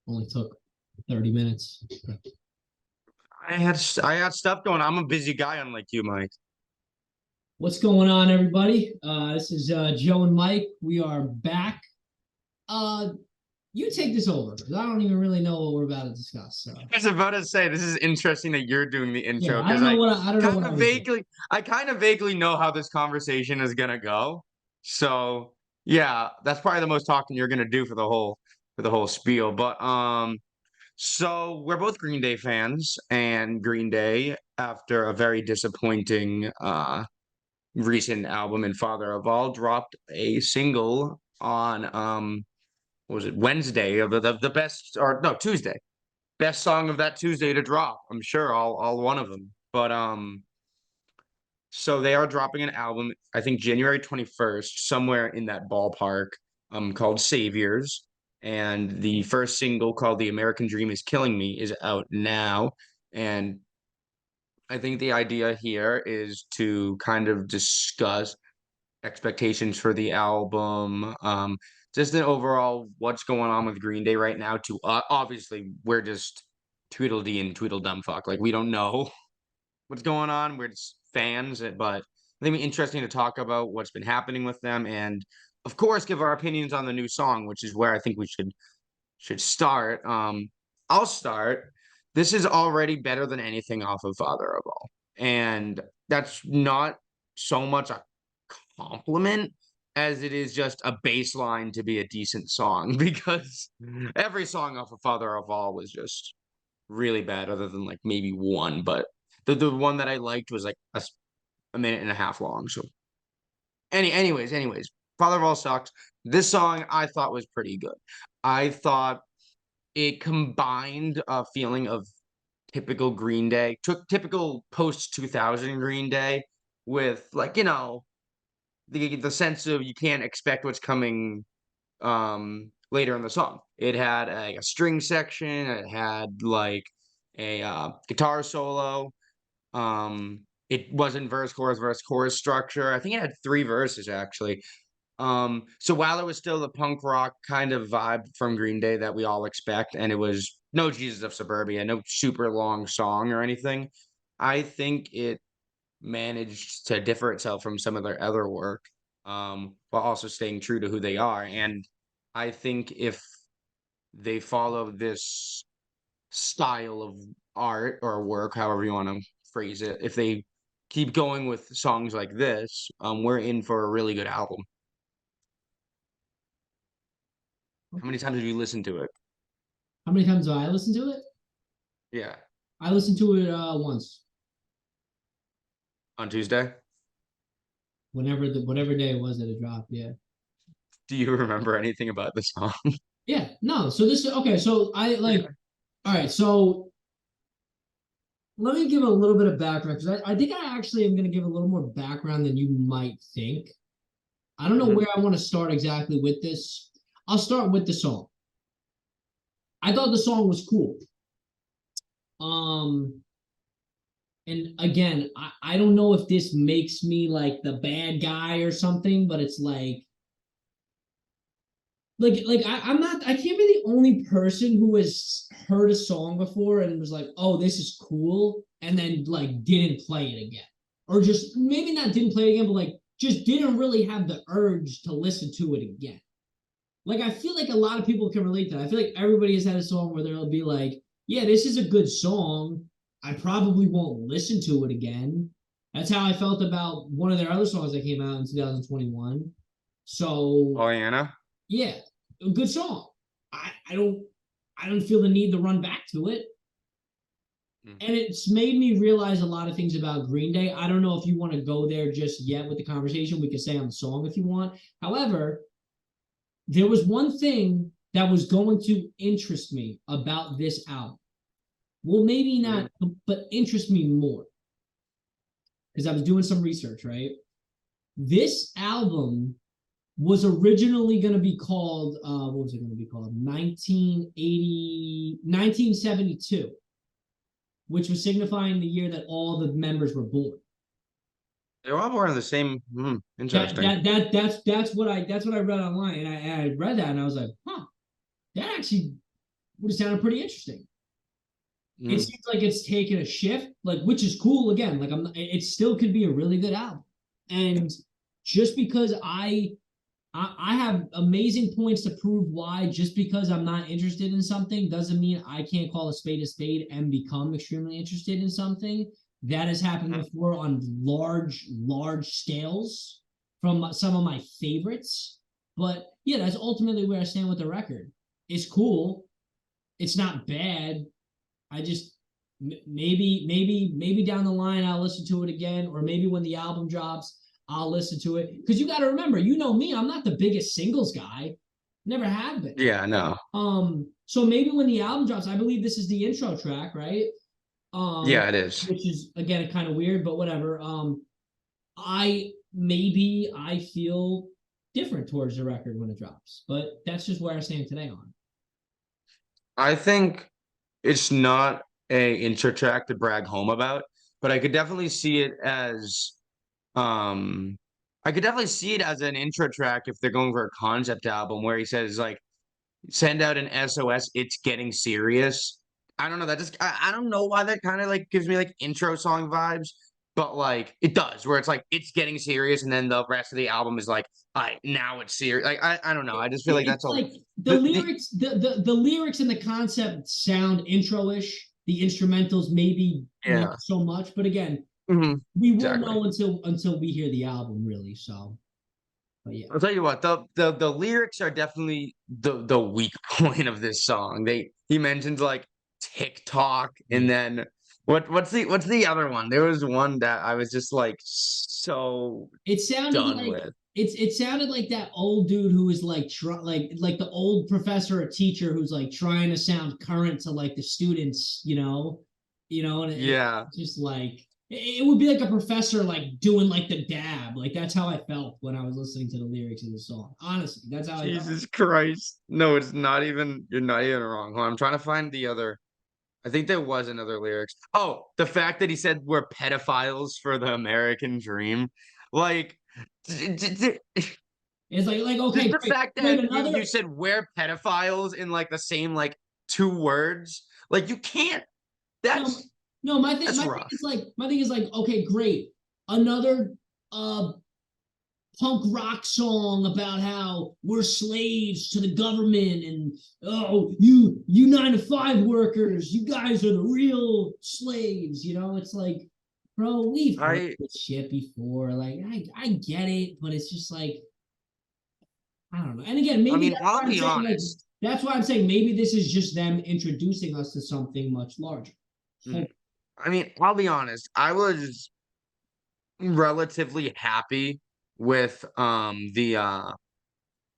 Only took 30 minutes. I had stuff going. I'm a busy guy, unlike you, Mike. What's going on, everybody? This is Joe and Mike. We are back. Uh, you take this over because I don't even really know what we're about to discuss. So I was about to say this is interesting that you're doing the yeah, intro I because don't know what I don't know what I was doing. I kind of vaguely know how this conversation is gonna go. So yeah, that's probably the most talking you're gonna do for the whole spiel. So we're both Green Day fans, and Green Day, after a very disappointing recent album in Father of All, dropped a single on what was it, Wednesday of the best, or no, Tuesday. Best song of that Tuesday to drop. I'm sure all one of them. So they are dropping an album, I think January 21st, somewhere in that ballpark, called Saviors. And the first single, called The American Dream Is Killing Me, is out now. And I think the idea here is to kind of discuss expectations for the album, just an overall what's going on with Green Day right now. To obviously, we're just Tweedledee and Tweedledum fuck. Like, we don't know what's going on. We're just fans, but I think it's interesting to talk about what's been happening with them, and of course, give our opinions on the new song, which is where I think we should start. I'll start. This is already better than anything off of Father of All, and that's not so much a compliment as it is just a baseline to be a decent song because every song off of Father of All was just really bad, other than like maybe one. But the one that I liked was like a minute and a half long. So anyways, Father of All sucks. This song I thought was pretty good. I thought it combined a feeling of typical Green Day, took typical post 2000 Green Day with, like, the sense of you can't expect what's coming later in the song. It had a string section, it had like a guitar solo. It wasn't verse chorus structure. I think it had three verses actually. So while it was still the punk rock kind of vibe from Green Day that we all expect, and it was no Jesus of Suburbia, no super long song or anything, I think it managed to differ itself from some of their other work, while also staying true to who they are. And I think if they follow this style of art or work, however you want to phrase it, if they keep going with songs like this, we're in for a really good album. How many times have you listened to it? How many times do I listen to it? Yeah, I listened to it once, on Tuesday. whatever day it was that it dropped. Yeah, Do you remember anything about the song? yeah. No, so this okay. So I like. Okay. All right, so let me give a little bit of background because I think I actually am going to give a little more background than you might think. I don't know Mhm. where I want to start exactly with this. I'll start with the song. I thought the song was cool. Um, and again, I don't know if this makes me like the bad guy or something, but it's I'm not, I can't be the only person who has heard a song before and was like, oh, this is cool, and then like didn't play it again. Or just maybe not didn't play it again, but like just didn't really have the urge to listen to it again. Like I feel like a lot of people can relate to that. I feel like everybody has had a song where they'll be like, yeah, this is a good song. I probably won't listen to it again. That's how I felt about one of their other songs that came out in 2021. So Pollyanna. yeah, a good song. I don't feel the need to run back to it. Mm. And it's made me realize a lot of things about Green Day. I don't know if you want to go there just yet with the conversation. We can stay on the song if you want. However, there was one thing that was going to interest me about this album. Well, maybe Mhm. not, but interest me more because I was doing some research, right? This album was originally going to be called, what was it going to be called? 1972, which was signifying the year that all the members were born. They're all born in the same. That Interesting. that that that's what I read online, and I read that and I was like, huh, that actually would have sounded pretty interesting. It Mm. seems like it's taken a shift, like which is cool. Again, like it still could be a really good album. And just because I have amazing points to prove why. Just because I'm not interested in something doesn't mean I can't call a spade and become extremely interested in something. That has happened Mhm. before on large scales from some of my favorites. But yeah, that's ultimately where I stand with the record. It's cool. It's not bad. I just maybe down the line I'll listen to it again, or maybe when the album drops, I'll listen to it. Because you got to remember, you know me, I'm not the biggest singles guy. Never have been. Yeah, no. So maybe when the album drops, I believe this is the intro track, right? Um, Yeah, it is. which is again kind of weird, but whatever. I feel different towards the record when it drops, but that's just where I stand today on. I think it's not a intro track to brag home about, but I could definitely see it as um I could definitely see it as an intro track if they're going for a concept album where he says like send out an SOS, it's getting serious. I don't know. That just I don't know why that kind of like gives me like intro song vibes, but like it does, where it's like it's getting serious, and then the rest of the album is like, I now it's serious. Like I don't know. I just feel like that's It's a like the the lyrics, the lyrics and the concept sound intro-ish. The instrumentals maybe not yeah. so much, but again, Hmm. we won't Exactly. know until we hear the album, really. So, but yeah, I'll tell you what, the lyrics are definitely the weak point of this song. He mentions like TikTok and yeah. then what's the other one? There was one that I was just like so It sounded done like with. it sounded like that old dude who was like like the old professor or teacher who's like trying to sound current to like the students, and Yeah. it's just like it would be like a professor like doing like the dab. Like that's how I felt when I was listening to the lyrics of the song. Honestly, that's how I felt. Jesus Christ. No, it's not even you're not even wrong. Hold on, I'm trying to find the other. I think there was another lyrics. Oh, the fact that he said we're pedophiles for the American dream. Like It's like just okay, the great, fact great, that you another. said we're pedophiles in like the same like two words, like you can't. No, no, my thing, That's my thing rough. is like, my thing is like, okay, great, another punk rock song about how we're slaves to the government and oh you 9 to 5 workers, you guys are the real slaves. It's like, bro, we've heard I this shit before. Like I get it, but it's just like I don't know. And again, I maybe mean, that's I'll why I'm be saying like honest. that's why I'm saying maybe this is just them introducing us to something much larger. Mm, I mean, I'll be honest. I was relatively happy with the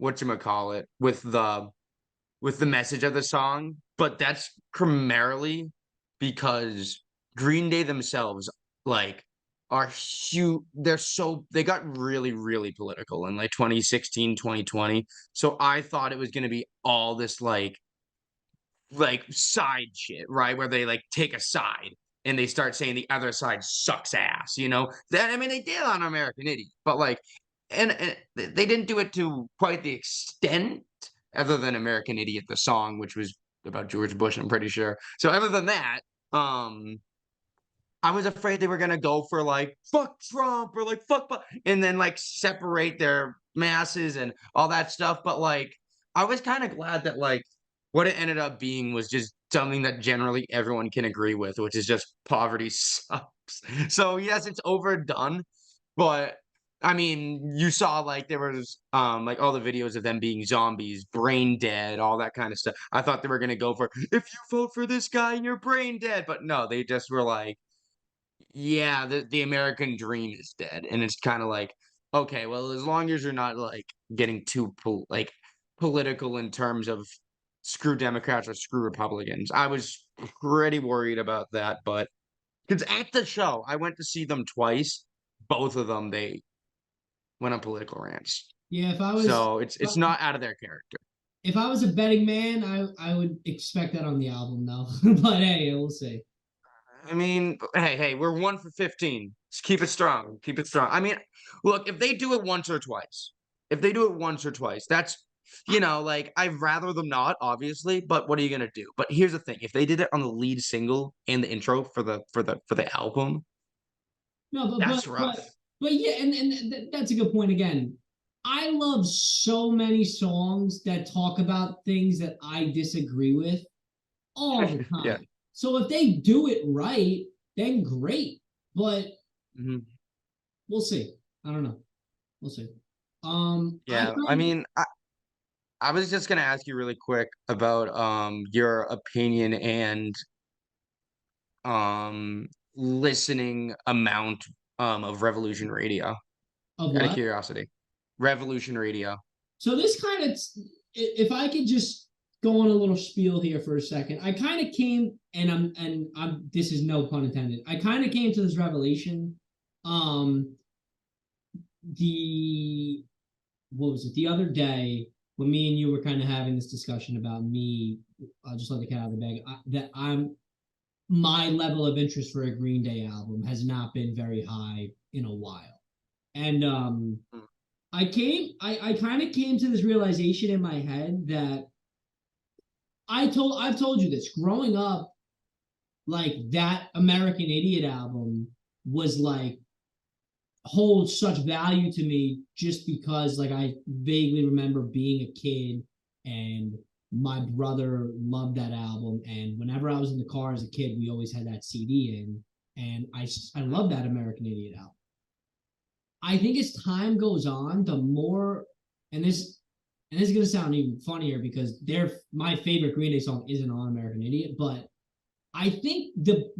whatchamacallit, with the message of the song, but that's primarily because Green Day themselves, like, are huge. They got really, really political in like 2016, 2020. So I thought it was going to be all this like side shit, right? Where they like take a side and they start saying the other side sucks ass, you know? That I mean they did on American Idiot, but like and they didn't do it to quite the extent other than American Idiot, the song, which was about George Bush, I'm pretty sure. So other than that, I was afraid they were gonna go for like fuck Trump or like and then like separate their masses and all that stuff. But like I was kind of glad that like what it ended up being was just something that generally everyone can agree with, which is just poverty sucks. So yes, it's overdone, but I mean, you saw like there was like all the videos of them being zombies, brain dead, all that kind of stuff. I thought they were gonna go for if you vote for this guy, you're brain dead, but no, they just were like yeah, the American dream is dead, and it's kinda like, okay, well, as long as you're not, like, getting too political in terms of screw Democrats or screw Republicans. I was pretty worried about that, but because at the show, I went to see them twice. Both of them, they went on political rants. Yeah, So it's not out of their character. if I was a betting man, I would expect that on the album though. But hey, we'll see. I mean, hey, we're 1 for 15. Just keep it strong. Keep it strong. I mean, look, if they do it once or twice, that's you know, like I'd rather them not, obviously, but what are you gonna do? But here's the thing: if they did it on the lead single and the intro for the album, No, that's rough. but yeah, and that's a good point again. I love so many songs that talk about things that I disagree with all the Yeah. time. So if they do it right, then great. But Mhm. we'll see. I don't know. We'll see. I Yeah. I mean, I was just gonna ask you really quick about your opinion and listening amount of Revolution Radio. of Out of what? curiosity. Revolution Radio. So this kind of, if I could just go on a little spiel here for a second, I kind of came, and I'm. This is no pun intended. I kind of came to this revelation. Um, the what was it? The other day when me and you were kind of having this discussion about me, I'll just let the cat out of the bag. That I'm my level of interest for a Green Day album has not been very high in a while, and Mm. I kind of came to this realization in my head that I've told you this growing up, like that American Idiot album was like holds such value to me just because like I vaguely remember being a kid and my brother loved that album, and whenever I was in the car as a kid we always had that CD in, and I love that American Idiot album. I think as time goes on, the more, and this is gonna sound even funnier because my favorite Green Day song isn't on American Idiot, but I think the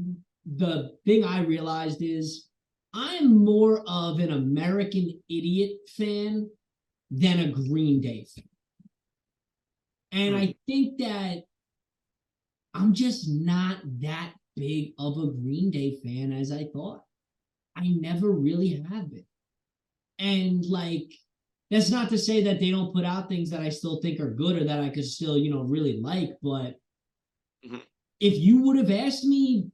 thing I realized is I'm more of an American Idiot fan than a Green Day fan. And Mm. I think that I'm just not that big of a Green Day fan as I thought. I never really have been. And like, that's not to say that they don't put out things that I still think are good or that I could still, really like. But Mhm. if you would have asked me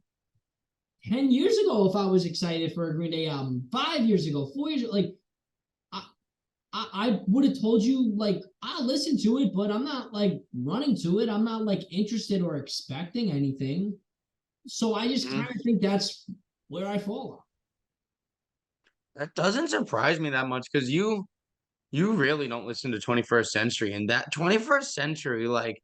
10 years ago if I was excited for a Green Day album, 5 years ago, 4 years ago, like, I, I would have told you, like, I'll listen to it, but I'm not like running to it. I'm not like interested or expecting anything. So I just Mhm. kind of think that's where I fall off. That doesn't surprise me that much because you really don't listen to 21st Century, and that 21st Century, like,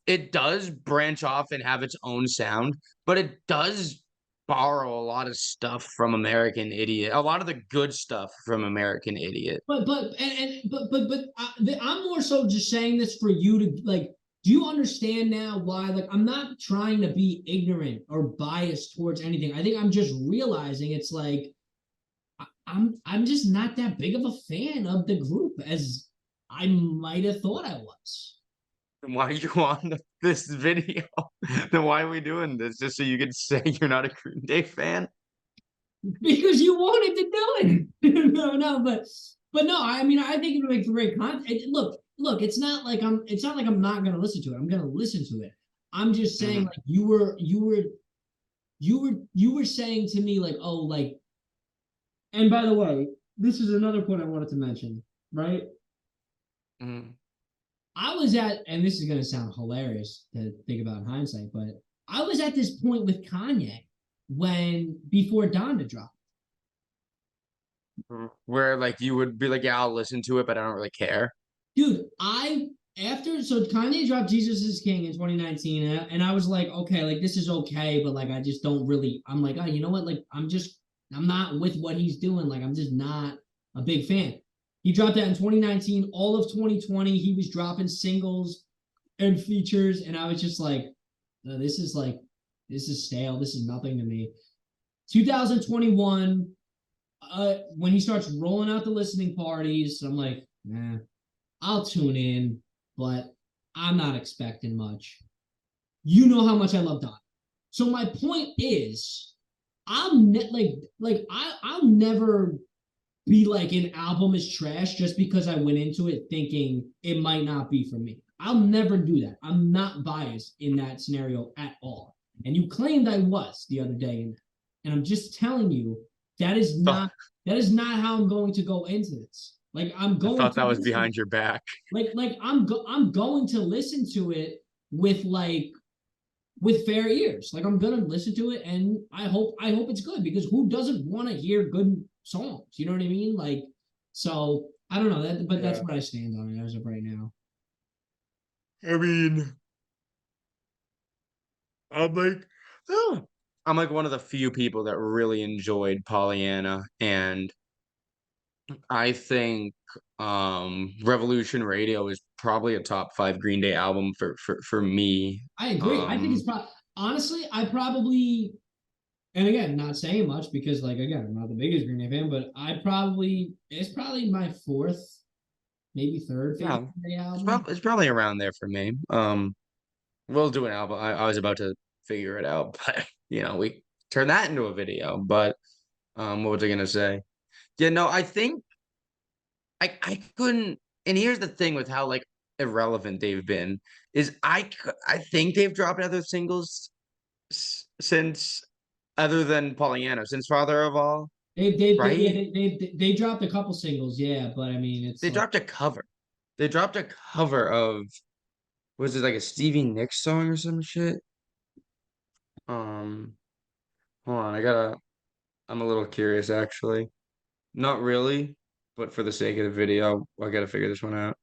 it does branch off and have its own sound, but it does borrow a lot of stuff from American Idiot, a lot of the good stuff from American Idiot. I'm more so just saying this for you to like. Do you understand now why? Like, I'm not trying to be ignorant or biased towards anything. I think I'm just realizing it's like I'm just not that big of a fan of the group as I might have thought I was. Then why are you on this video? Then why are we doing this? Just so you can say you're not a Green Day fan? Because you wanted to do it. No, but no, I mean I think it would make great content. Look, it's not like I'm not gonna listen to it. I'm gonna listen to it. I'm just saying Mhm, like you were saying to me like, oh, like, and by the way, this is another point I wanted to mention, right? mhm. I was at, and this is gonna sound hilarious to think about in hindsight, but I was at this point with Kanye when before Donda dropped. Where, like, you would be like, "Yeah, I'll listen to it, but I don't really care." Dude, so Kanye dropped Jesus is King in 2019, and I was like, okay, like this is okay, but like I just don't really. I'm like, oh, you know what? Like I'm not with what he's doing. Like I'm just not a big fan. He dropped that in 2019. All of 2020, he was dropping singles and features, and I was just like, this is stale. This is nothing to me. 2021, when he starts rolling out the listening parties, I'm like, nah, I'll tune in, but I'm not expecting much. You know how much I love Don. So my point is, I'll never be like an album is trash just because I went into it thinking it might not be for me. I'll never do that. I'm not biased in that scenario at all. And you claimed I was the other day, and I'm just telling you that is Oh, not how I'm going to go into this. Like I'm I going thought to that was listen, behind your back. I'm going to listen to it with with fair ears. Like I'm gonna listen to it, and I hope it's good because who doesn't want to hear good songs? You know what I mean? Like, so I don't know that, but that's Yeah. what I stand on it as of right now. I mean, I'm like, oh, I'm like one of the few people that really enjoyed Pollyanna, and I think Revolution Radio is probably a top 5 Green Day album for me. I agree. I think Um it's honestly, I probably, and again, not saying much because like again, I'm not the biggest Green Day fan, but it's probably my fourth, maybe third favorite yeah, Green Day album. it's probably around there for me. We'll do an album. I was about to figure it out, but we turn that into a video. But what was I gonna say? Yeah, no, I think I couldn't. And here's the thing with how like irrelevant they've been is I think they've dropped other singles since other than Pollyanna, since Father of All, Yeah, right? they dropped a couple singles, yeah, but I mean, it's They like dropped a cover. They dropped a cover of was it like a Stevie Nicks song or some shit? Um, hold on, I'm a little curious actually. Not really, but for the sake of the video, I gotta figure this one out.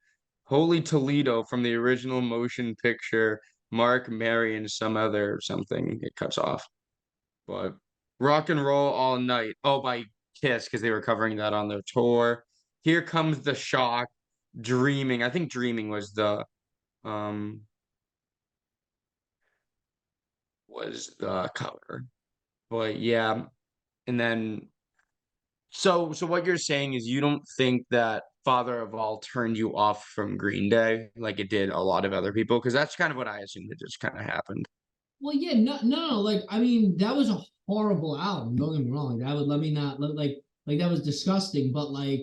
Holy Toledo from the original motion picture, Mark, Mary, and some other something. It cuts off. But Rock and Roll All Night. Oh, by Kiss, because they were covering that on their tour. Here Comes the Shock. Dreaming. I think Dreaming um was the cover. But yeah, and then so what you're saying is you don't think that Father of All turned you off from Green Day like it did a lot of other people? Because that's kind of what I assumed it just kind of happened. well, yeah, no, like I mean, that was a horrible album. Don't get me wrong. That would let me not like that was disgusting. But like,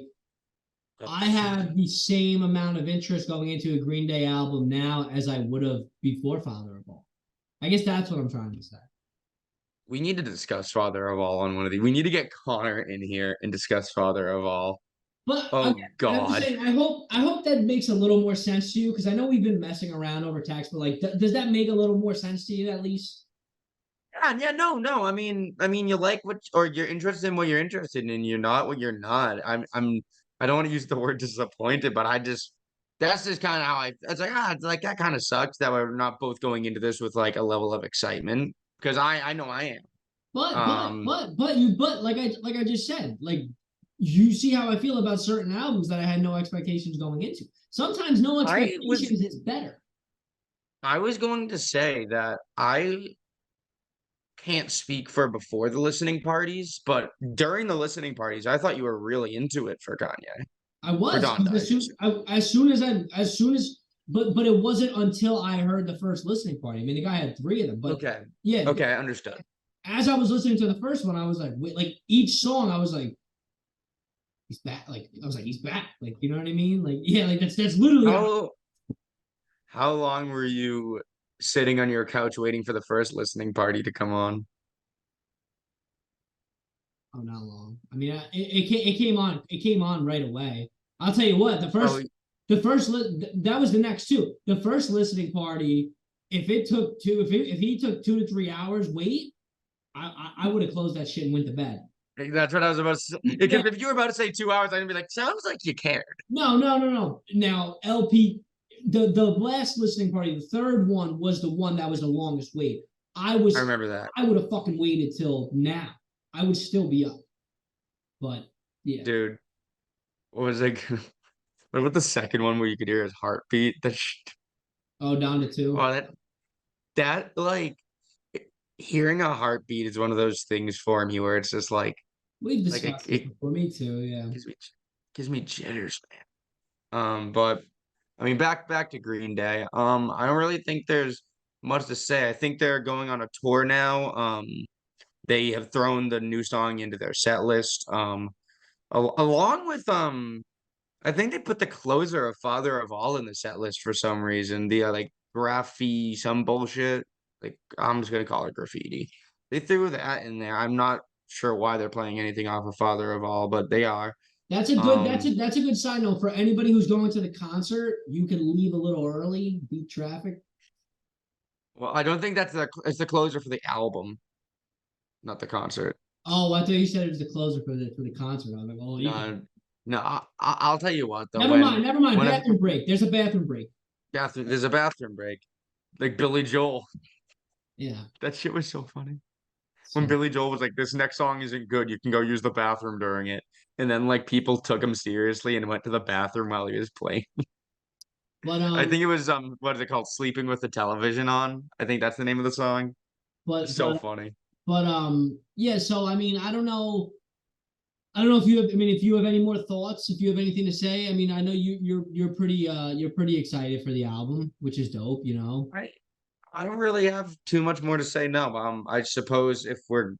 I have the same amount of interest going into a Green Day album now as I would have before Father of All. I guess that's what I'm trying to say. We need to discuss Father of All on one of these. We need to get Connor in here and discuss Father of All. But Oh again, I'm just God. saying, I hope that makes a little more sense to you because I know we've been messing around over text, but like, does that make a little more sense to you at least? Yeah, yeah, no, no. I mean, you like what, or you're interested in what you're interested in, and you're not what you're not. I don't want to use the word disappointed, but that's just kind of how it's it's like that kind of sucks that we're not both going into this with like a level of excitement because I know I am. Um, But like I just said, like you see how I feel about certain albums that I had no expectations going into. Sometimes no I was, expectations is better. I was going to say that I can't speak for before the listening parties, but during the listening parties, I thought you were really into it for Kanye. I For was Donda, because I should say. as soon as but it wasn't until I heard the first listening party. I mean, the guy had three of them, but Okay. yeah, Okay, understood. as I was listening to the first one, I was like, wait, like each song, I was like, he's back. Like I was like, he's back. Like you know what I mean? Like yeah, like that's literally how. How how long were you sitting on your couch waiting for the first listening party to come on? Oh, not long. I mean, it came on right away. I'll tell you what, Oh, that was the next two. The first listening party, if he took 2 to 3 hours wait, I would have closed that shit and went to bed. that's what I was about to say. Yeah, Because if you were about to say 2 hours, I'd be like, sounds like you cared. no. Now LP, the last listening party, the third one was the one that was the longest wait. I I was remember that. I would have fucking waited till now. I would still be up, but yeah. Dude, what was like what about the second one where you could hear his heartbeat? Oh, down to two. Oh, that like hearing a heartbeat is one of those things for me where it's just We've like it, discussed this it before. Me too. Yeah. gives me gives me jitters, man. But I mean, back to Green Day. I don't really think there's much to say. I think they're going on a tour now. They have thrown the new song into their set list. Along with I think they put the closer of Father of All in the set list for some reason. The like graffiti, some bullshit. Like I'm just gonna call it graffiti. They threw that in there. I'm not sure why they're playing anything off of Father of All, but they are. That's a good. Um, That's a good side note for anybody who's going to the concert. You can leave a little early, beat traffic. well, I don't think it's the closer for the album, not the concert. Oh, I thought you said it was the closer for the concert. I was like, oh, you can. No, no, I'll tell you what though. Never mind. Never mind. When a Bathroom break. There's a bathroom break. there's a bathroom break, like Billy Joel, Yeah. that shit was so funny. When So, Billy Joel was like, "This next song isn't good. You can go use the bathroom during it," and then like people took him seriously and went to the bathroom while he was playing. but I think it was what is it called? Sleeping with the television on. I think that's the name of the song. but It's so but funny. but yeah. So I mean, I don't know. I don't know if you have. I mean, if you have any more thoughts, if you have anything to say. I mean, I know you're pretty excited for the album, which is dope. You know. I I don't really have too much more to say. No, I suppose if we're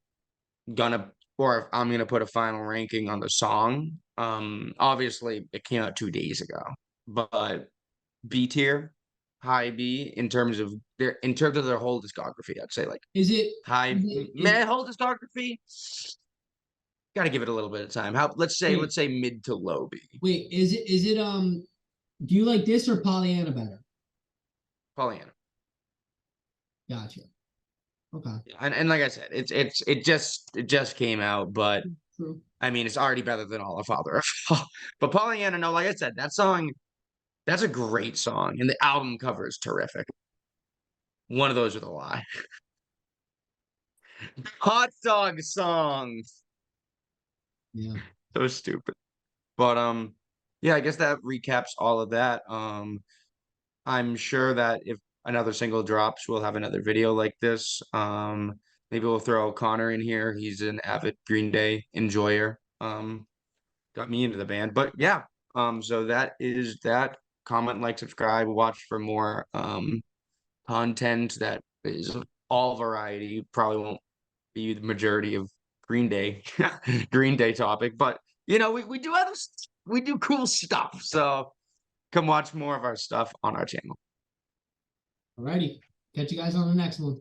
gonna or if I'm gonna put a final ranking on the song, obviously it came out 2 days ago, but B tier, high B in terms of their whole discography, I'd say like Is it? high Is it? man whole discography. Got to give it a little bit of time. How Wait. let's say mid to low B. Wait. Is it? Is it? Do you like this or Pollyanna better? Pollyanna. Gotcha. Okay. And like I said, it just came out, but True. I mean it's already better than all of Father. But Pollyanna, no, like I said, that song, that's a great song, and the album cover is terrific. One of those with a lie. Hot dog song. Yeah. So stupid. But yeah, I guess that recaps all of that. I'm sure that if another single drops, we'll have another video like this. Maybe we'll throw Connor in here. He's an avid Green Day enjoyer. Got me into the band. But yeah, so that is that. Comment, like, subscribe, watch for more content that is all variety. Probably won't be the majority of Green Day, Green Day topic, but you know, we do we do cool stuff. So come watch more of our stuff on our channel. Alrighty. Catch you guys on the next one.